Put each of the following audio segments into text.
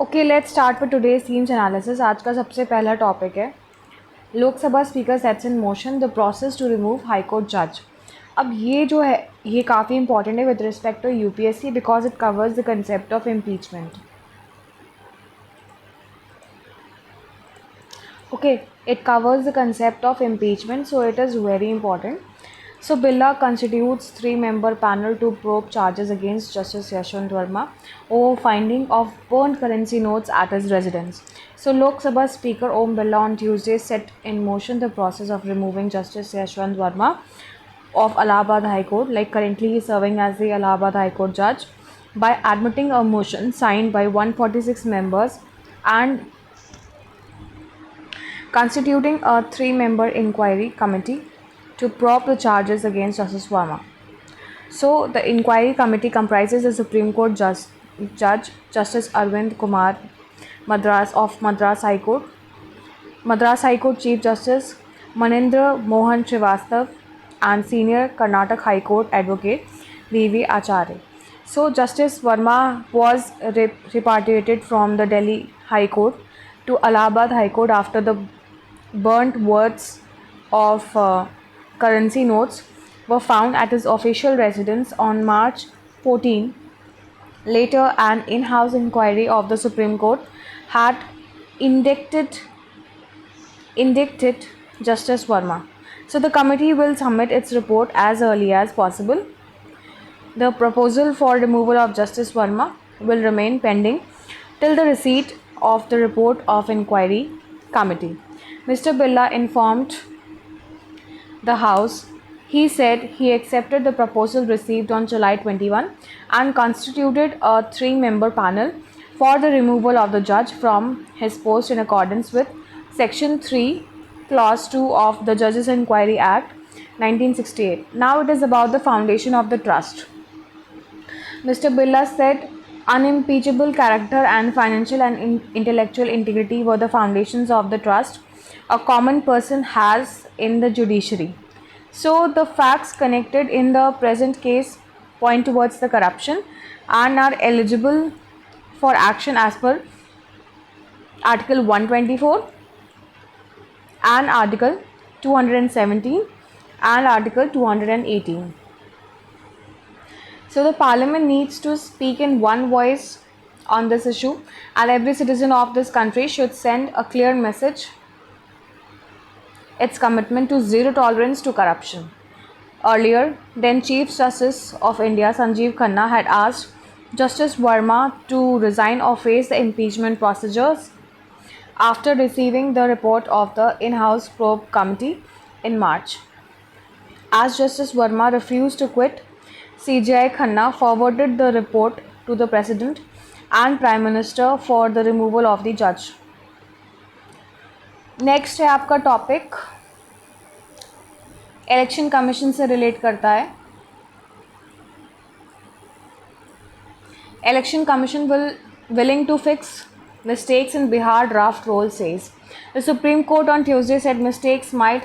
Okay, let's start with today's themes analysis. आज का सबसे पहला टॉपिक है Lok Sabha speaker sets in motion the process to remove high court जज। अब ये जो है ये काफ़ी इंपॉर्टेंट है with respect to UPSC because it covers the concept of impeachment. Okay, it covers the concept of impeachment, so it is very important. So, Birla constitutes three-member panel to probe charges against Justice Yashwant Verma over finding of burned currency notes at his residence. So, Lok Sabha Speaker Om Birla on Tuesday set in motion the process of removing Justice Yashwant Verma of Allahabad High Court, like currently he is serving as the Allahabad High Court judge, by admitting a motion signed by 146 members and constituting a three-member inquiry committee to probe the charges against Justice Verma. So, the inquiry committee comprises the Supreme Court Judge Justice Arvind Kumar Madras of Madras High Court, Madras High Court Chief Justice Manindra Mohan Srivastav, and Senior Karnataka High Court Advocate V.V. Acharya. So, Justice Verma was repatriated from the Delhi High Court to Allahabad High Court after the burnt words of currency notes were found at his official residence on March 14. Later, an in-house inquiry of the Supreme Court had indicted Justice Verma. So the committee will submit its report as early as possible. The proposal for removal of Justice Verma will remain pending till the receipt of the report of inquiry committee. Mr. Birla informed the House. He said he accepted the proposal received on July 21 and constituted a three-member panel for the removal of the judge from his post in accordance with Section 3, Clause 2 of the Judges Inquiry Act 1968. Now it is about the foundation of the trust. Mr. Birla said unimpeachable character and financial and intellectual integrity were the foundations of the trust a common person has in the judiciary. So the facts connected in the present case point towards the corruption and are eligible for action as per Article 124 and Article 217 and Article 218. So the Parliament needs to speak in one voice on this issue, and every citizen of this country should send a clear message its commitment to zero tolerance to corruption. Earlier, then Chief Justice of India Sanjeev Khanna had asked Justice Verma to resign or face the impeachment procedures after receiving the report of the in-house probe committee in March. As Justice Verma refused to quit, CJI Khanna forwarded the report to the President and Prime Minister for the removal of the judge. Next है आपका topic election commission से relate करता है. Election commission willing to fix mistakes in Bihar draft roll says. The Supreme Court on Tuesday said mistakes might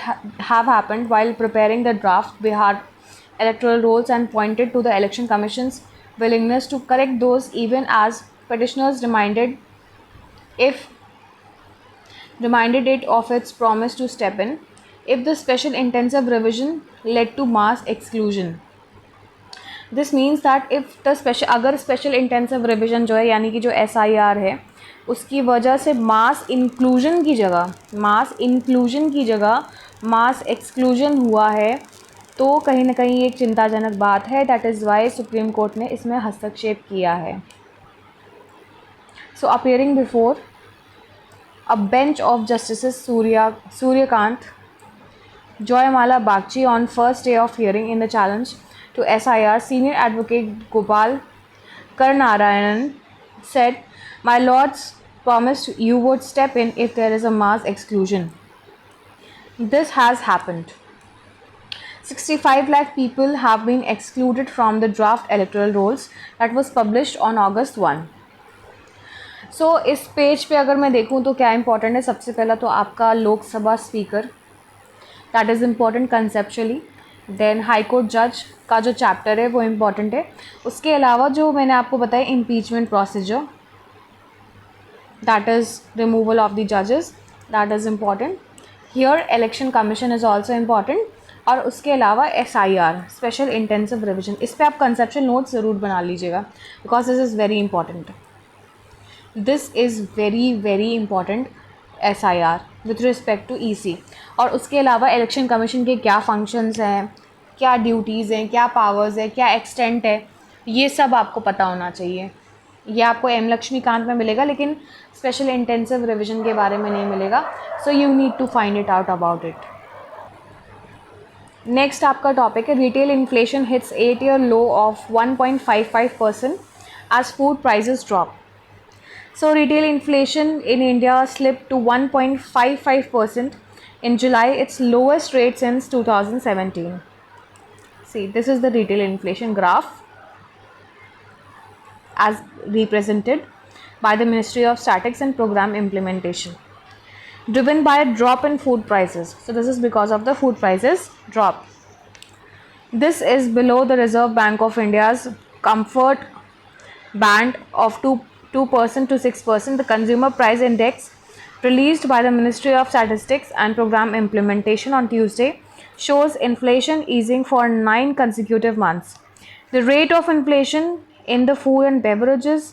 have happened while preparing the draft Bihar electoral rolls and pointed to the Election Commission's willingness to correct those even as petitioners reminded it of its promise to step in if the special intensive revision led to mass exclusion. This means that if the अगर special intensive revision जो है यानी कि जो SIR है उसकी वजह से मास इंक्लूजन की जगह मास एक्सक्लूजन हुआ है तो कहीं ना कहीं एक चिंताजनक बात है. That is why Supreme Court ने इसमें हस्तक्षेप किया है. So appearing before a bench of Justices Suryakant, Joymala Bagchi on first day of hearing in the challenge to SIR, Senior Advocate Gopal Karnarayanan said, "My lords promised you would step in if there is a mass exclusion. This has happened. 65 lakh people have been excluded from the draft electoral rolls that was published on August 1. सो इस page पे अगर मैं देखूं तो क्या important है. सबसे पहला तो आपका Lok Sabha speaker, that is important conceptually. Then high court जज का जो चैप्टर है वो इम्पॉर्टेंट है. उसके अलावा जो मैंने आपको बताया impeachment procedure, that is removal of the judges, that is important. Here election commission is also important. और उसके अलावा SIR स्पेशल इंटेंसिव रिविजन, इस पे आप कंसेप्चुअल नोट ज़रूर बना लीजिएगा because this is very important. This is very very important SIR with respect to EC. और उसके अलावा इलेक्शन कमीशन के क्या फंक्शंस हैं, क्या ड्यूटीज़ हैं, क्या पावर्स है, क्या एक्सटेंट है, ये सब आपको पता होना चाहिए. ये आपको एम लक्ष्मीकांत में मिलेगा लेकिन स्पेशल इंटेंसिव रिविजन के बारे में नहीं मिलेगा. So you need to find it out about it. Next आपका टॉपिक है retail inflation hits 8-year low of 1.55% as food prices drop. So retail inflation in India slipped to 1.55% in July, its lowest rate since 2017. See, this is the retail inflation graph as represented by the Ministry of Statistics and Program Implementation, driven by a drop in food prices. So this is because of the food prices drop. This is below the Reserve Bank of India's comfort band of 2% to 6%. The consumer price index released by the Ministry of Statistics and Program Implementation on Tuesday shows inflation easing for 9 consecutive months. The rate of inflation in the food and beverages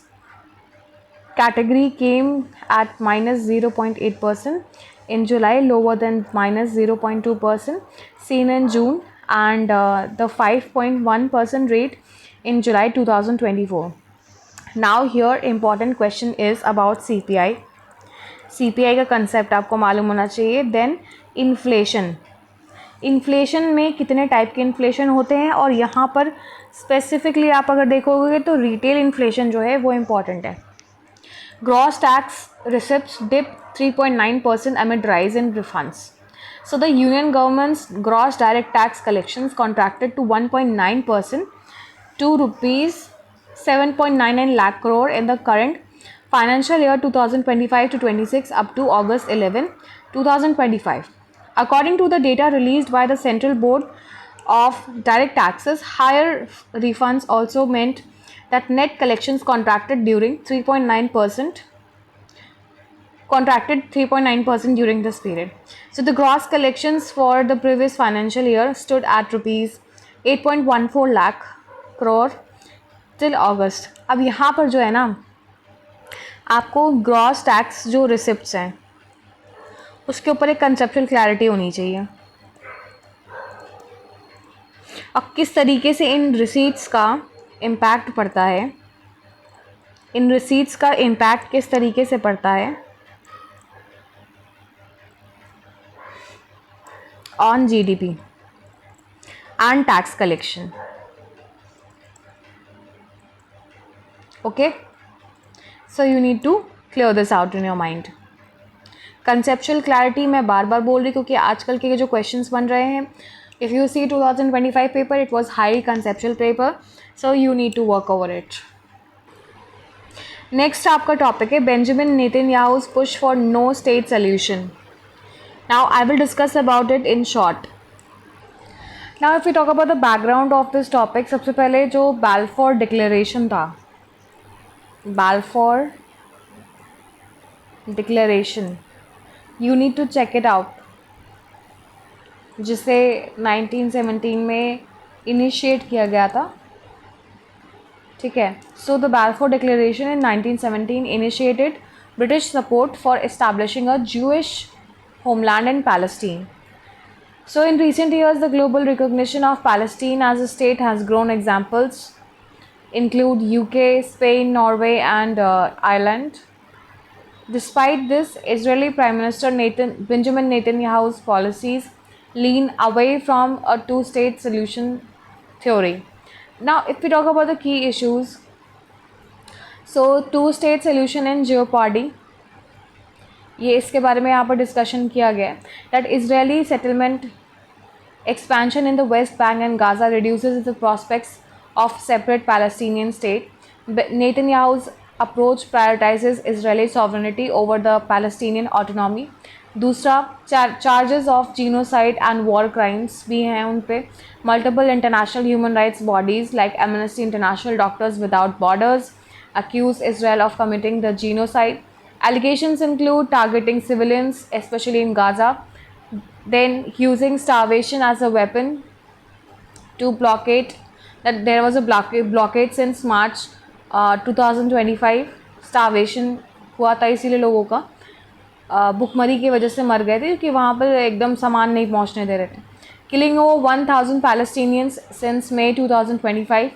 category came at minus 0.8% in July, lower than minus 0.2% seen in June, and the 5.1% rate in July 2024. Now here important question is about CPI. CPI का concept आपको मालूम होना चाहिए. Then inflation, inflation में कितने type के inflation होते हैं और यहाँ पर स्पेसिफिकली आप अगर देखोगे तो रिटेल इन्फ्लेशन जो है वो इम्पॉर्टेंट है. Gross tax receipts dip 3.9% amid rise in refunds. So the union government's gross direct tax collections contracted to 1.9% to rupees 7.99 lakh crore in the current financial year 2025 to 26 up to August 11, 2025. According to the data released by the Central Board of Direct Taxes, higher refunds also meant that net collections contracted 3.9% during this period. So the gross collections for the previous financial year stood at rupees 8.14 lakh crore till August. अब यहाँ पर जो है ना आपको gross tax जो receipts हैं उसके ऊपर एक कंसेप्चुअल क्लैरिटी होनी चाहिए. अब किस तरीके से इन रिसीट्स का इम्पैक्ट पड़ता है, इन रिसीट्स का इम्पैक्ट किस तरीके से पड़ता है on GDP and tax collection. Okay, so you need to clear this out in your mind. Conceptual clarity मैं बार बार बोल रही क्योंकि आजकल के जो क्वेश्चंस बन रहे हैं, if you see 2025 paper, it was high conceptual paper, so you need to work over it. Next आपका टॉपिक है Benjamin Netanyahu's push for no state solution. Now I will discuss about it in short. Now if you talk about the background of this topic, सबसे पहले जो Balfour Declaration था, Balfour Declaration, you need to check it out, जिसे 1917 में initiate किया गया था. ठीक है. So the Balfour Declaration in 1917 initiated British support for establishing a Jewish homeland in Palestine. So in recent years, the global recognition of Palestine as a state has grown. Examples include UK, Spain, Norway, and Ireland. Despite this, Israeli Prime Minister Benjamin Netanyahu's policies lean away from a two-state solution theory. Now, if we talk about the key issues, so two-state solution in jeopardy, ये इसके बारे में यहाँ पर discussion किया गया. That Israeli settlement expansion in the West Bank and Gaza reduces the prospects of separate Palestinian state. Netanyahu's approach prioritizes Israeli sovereignty over the Palestinian autonomy. दूसरा, charges of genocide and war crimes भी हैं उन पे. Multiple international human rights bodies like Amnesty International, Doctors Without Borders accuse Israel of committing the genocide Allegations include targeting civilians, especially in Gaza, then using starvation as a weapon to blockade, that there was a blockade since March 2025. Starvation हुआ था, इसीलिए लोगों का भुखमरी की वजह से मर गए थे क्योंकि वहाँ पर एकदम सामान नहीं पहुँचने दे रहे थे. Killing over 1,000 Palestinians since May 2025.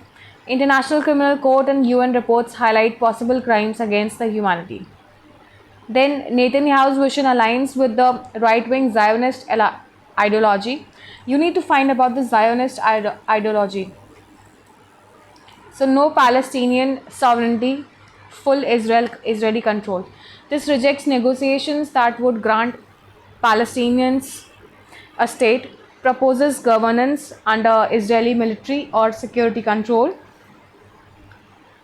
International Criminal Court and UN reports highlight possible crimes against the humanity. Then Netanyahu's vision aligns with the right-wing Zionist ideology. You need to find about the Zionist ideology. So no Palestinian sovereignty, full Israeli control. This rejects negotiations that would grant Palestinians a state, proposes governance under Israeli military or security control.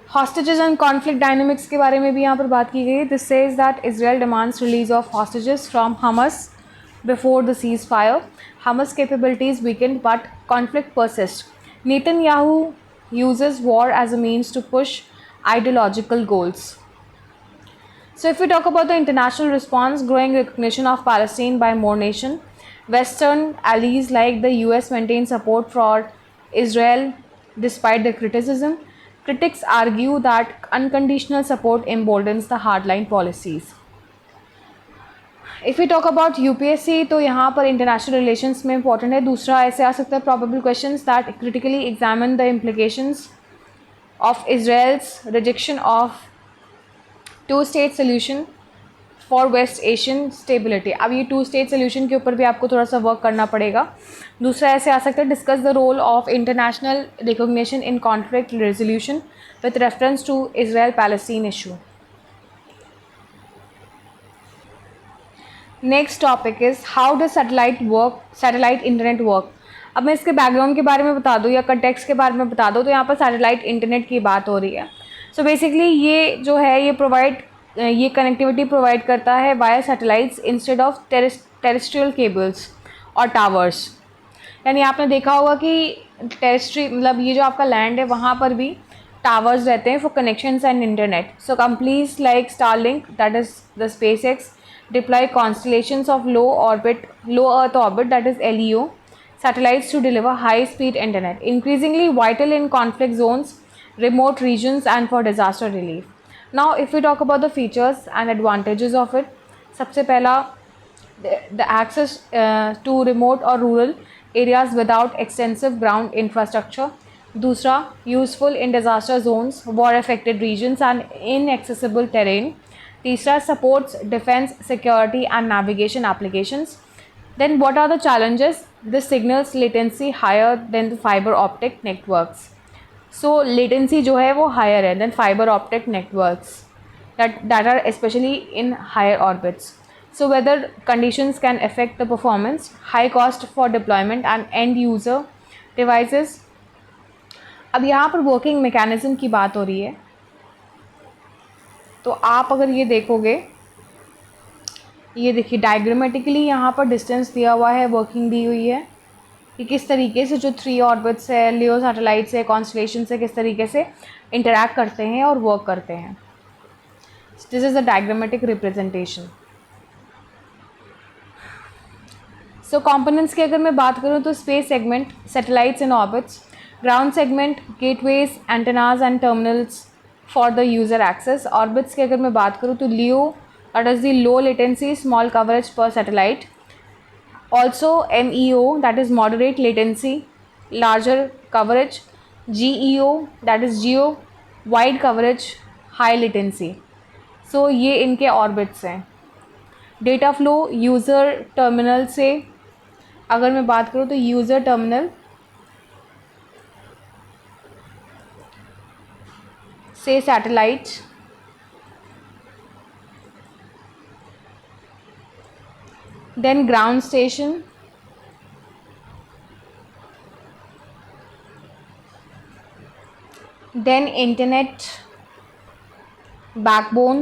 Hostages and conflict dynamics के बारे में भी यहाँ पर बात की गई. This says that Israel demands release of hostages from Hamas before the ceasefire. Hamas capabilities weakened but conflict persists. Netanyahu uses war as a means to push ideological goals. So if we talk about the international response, growing recognition of Palestine by more nations, Western allies like the US maintain support for Israel despite the criticism. Critics argue that unconditional support emboldens the hardline policies. If we talk about UPSC, तो यहाँ पर international relations में important है. दूसरा ऐसे आ सकता है probable questions that critically examine the implications of Israel's rejection of two-state solution for West Asian stability. अब ये टू स्टेट सोल्यूशन के ऊपर भी आपको थोड़ा सा वर्क करना पड़ेगा. दूसरा ऐसे आ सकता है discuss the role of international recognition in conflict resolution with reference to Israel Palestine issue. Next topic is how does satellite internet work. अब मैं इसके बैकग्राउंड के बारे में बता दूँ या कंटेक्स्ट के बारे में बता दूँ. तो यहाँ पर सैटेलाइट इंटरनेट की बात हो रही है. सो बेसिकली ये जो है ये कनेक्टिविटी प्रोवाइड करता है via satellites instead of terrestrial cables और टावर्स. यानी आपने देखा होगा कि टेरेस्ट्री मतलब ये जो आपका लैंड है वहाँ पर भी टावर्स रहते हैं for connections and internet. So companies like Starlink that is the SpaceX deploy constellations of low earth orbit that is LEO satellites to deliver high speed internet, increasingly vital in conflict zones, remote regions and for disaster relief. Now if we talk about the features and advantages of it, सबसे पहला the access to remote or rural areas without extensive ground infrastructure. दूसरा useful in disaster zones, war affected regions and inaccessible terrain. तीसरा supports defense, security and navigation applications. Then what are the challenges? This signals latency higher than the fiber optic networks. So latency जो है वो higher है than fiber optic networks that are especially in higher orbits. So weather conditions can affect the performance, high cost for deployment and end user devices. अब यहाँ पर working mechanism की बात हो रही है. तो आप अगर ये देखोगे, ये देखिए डायग्रामेटिकली यहाँ पर डिस्टेंस दिया हुआ है, वर्किंग दी हुई है कि किस तरीके से जो 3 ऑर्बिट्स है, लियो सैटेलाइट्स है, कॉन्स्टलेशन से किस तरीके से इंटरैक्ट करते हैं और वर्क करते हैं. This is a diagrammatic representation. So components की अगर मैं बात करूँ तो space segment satellites in orbits, ground segment gateways antennas and terminals for the user access. Orbits की अगर मैं बात करूँ तो लियो that is the low latency small coverage per satellite. Also MEO that is moderate latency larger coverage. GEO that is geo wide coverage high latency. So ये इनके orbits हैं. Data flow user terminal से अगर मैं बात करूँ तो user terminal से satellite, then ground station, then internet backbone,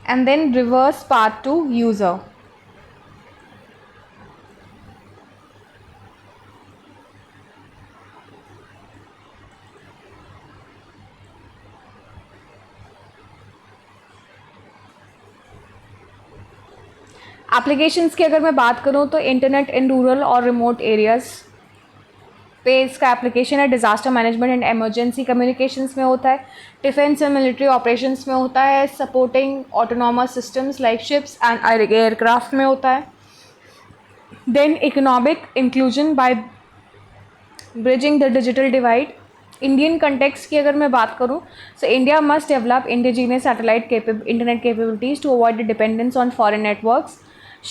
and then reverse path to user. Applications की अगर मैं बात करूँ तो इंटरनेट इन रूरल और रिमोट एरियाज़ पे इसका एप्लीकेशन है, disaster management and emergency communications में होता है, डिफेंस एंड मिलिट्री ऑपरेशंस में होता है, supporting autonomous systems like ships and aircraft में होता है। Then economic inclusion by bridging the digital divide. Indian context की अगर मैं बात करूँ, so India must develop indigenous satellite internet capabilities to avoid the dependence on foreign networks,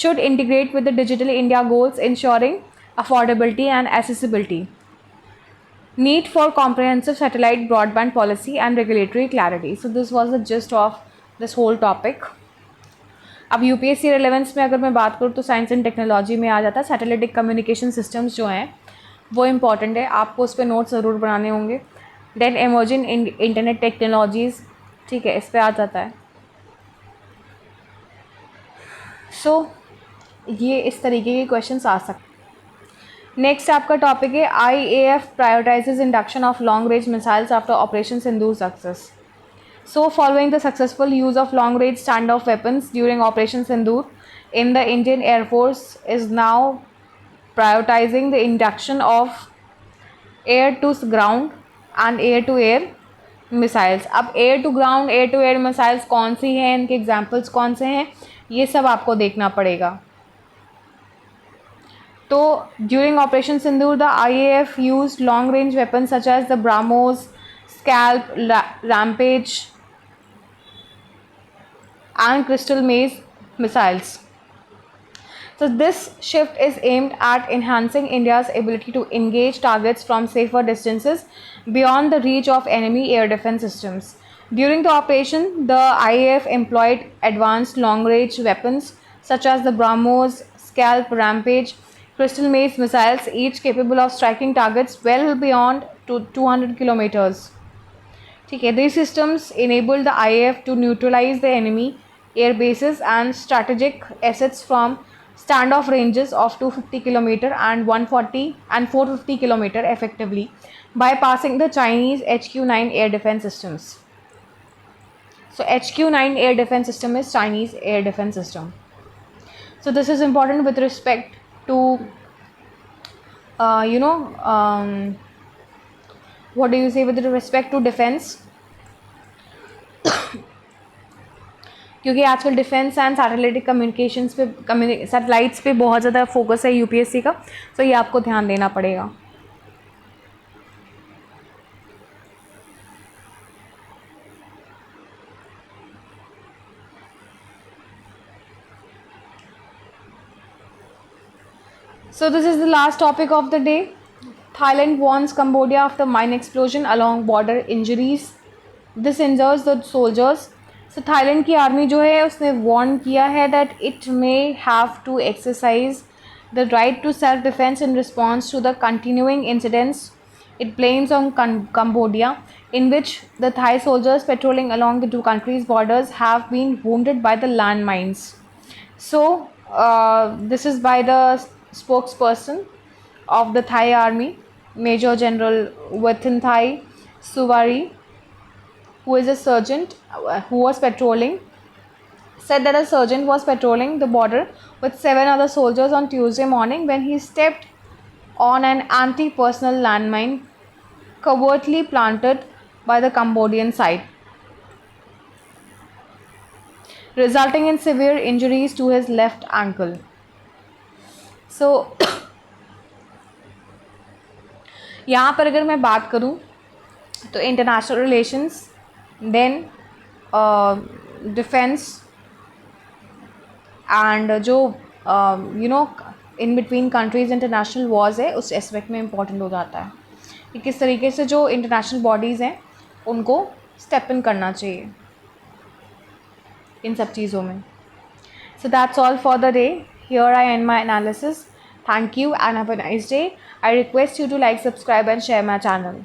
should integrate with the Digital India goals, ensuring affordability and accessibility. Need for comprehensive satellite broadband policy and regulatory clarity. So this was the gist of this whole topic. अब UPSC relevance में अगर मैं बात करूँ तो science and technology में आ जाता है। सैटेलाइटिक कम्युनिकेशन सिस्टम्स जो हैं वो इम्पॉर्टेंट है, आपको उस पर नोट्स ज़रूर बनाने होंगे। देन एमर्जिंग इंटरनेट टेक्नोलॉजीज़, ठीक है, इस पर आ जाता है। सो ये इस तरीके के क्वेश्चंस आ सकते हैं। नेक्स्ट आपका टॉपिक है IAF prioritises induction of long range missiles after operation Sindoor success. So following the successful use of long range stand off weapons during operation Sindoor in the Indian air force is now prioritising the induction of air to ground and air to air missiles. अब air to ground, air to air missiles कौन सी हैं, इनके examples कौन से हैं, ये सब आपको देखना पड़ेगा। तो during operation Sindoor the IAF use long range weapon such as the BrahMos, Scalp, Rampage and crystal maze missiles. So this shift is aimed at enhancing India's ability to engage targets from safer distances beyond the reach of enemy air defense systems. During the operation, the IAF employed advanced long-range weapons such as the BrahMos, Scalp, Rampage, Crystal Maze missiles, each capable of striking targets well beyond 200 kilometers. ठीक है, these systems enabled the IAF to neutralize the enemy air bases and strategic assets from standoff ranges of 250 km and 140 and 450 km effectively, bypassing the Chinese HQ-9 air defense systems. So HQ-9 air defense system is Chinese air defense system. So this is important with respect to what do you say with respect to defense, क्योंकि आजकल defence and सैटेलाइटिक communications पे, satellites पे बहुत ज़्यादा focus है UPSC का, तो ये आपको ध्यान देना पड़ेगा। So this is the last topic of the day. Thailand warns Cambodia after mine explosion along border injuries. This injures the soldiers. So Thailand की आर्मी जो है उसने वार्न किया है that it may have to exercise the right to self defence in response to the continuing incidents it blames on Cambodia, in which the Thai soldiers patrolling along the two countries' borders have been wounded by the landmines. So this is by the spokesperson of the Thai army, Major General Wathinthai Suvari, who is a sergeant who was patrolling, said that a sergeant was patrolling the border with 7 other soldiers on Tuesday morning when he stepped on an anti-personnel landmine covertly planted by the Cambodian side, resulting in severe injuries to his left ankle. So यहाँ पर अगर मैं बात करूँ तो international relations, then defence and जो in between countries international wars है उस एस्पेक्ट में इम्पॉर्टेंट हो जाता है कि किस तरीके से जो इंटरनेशनल बॉडीज़ हैं उनको स्टेप इन करना चाहिए इन सब चीज़ों में. So that's all for the day. Here I end my analysis. Thank you and have a nice day. I request you to like, subscribe and share my channel.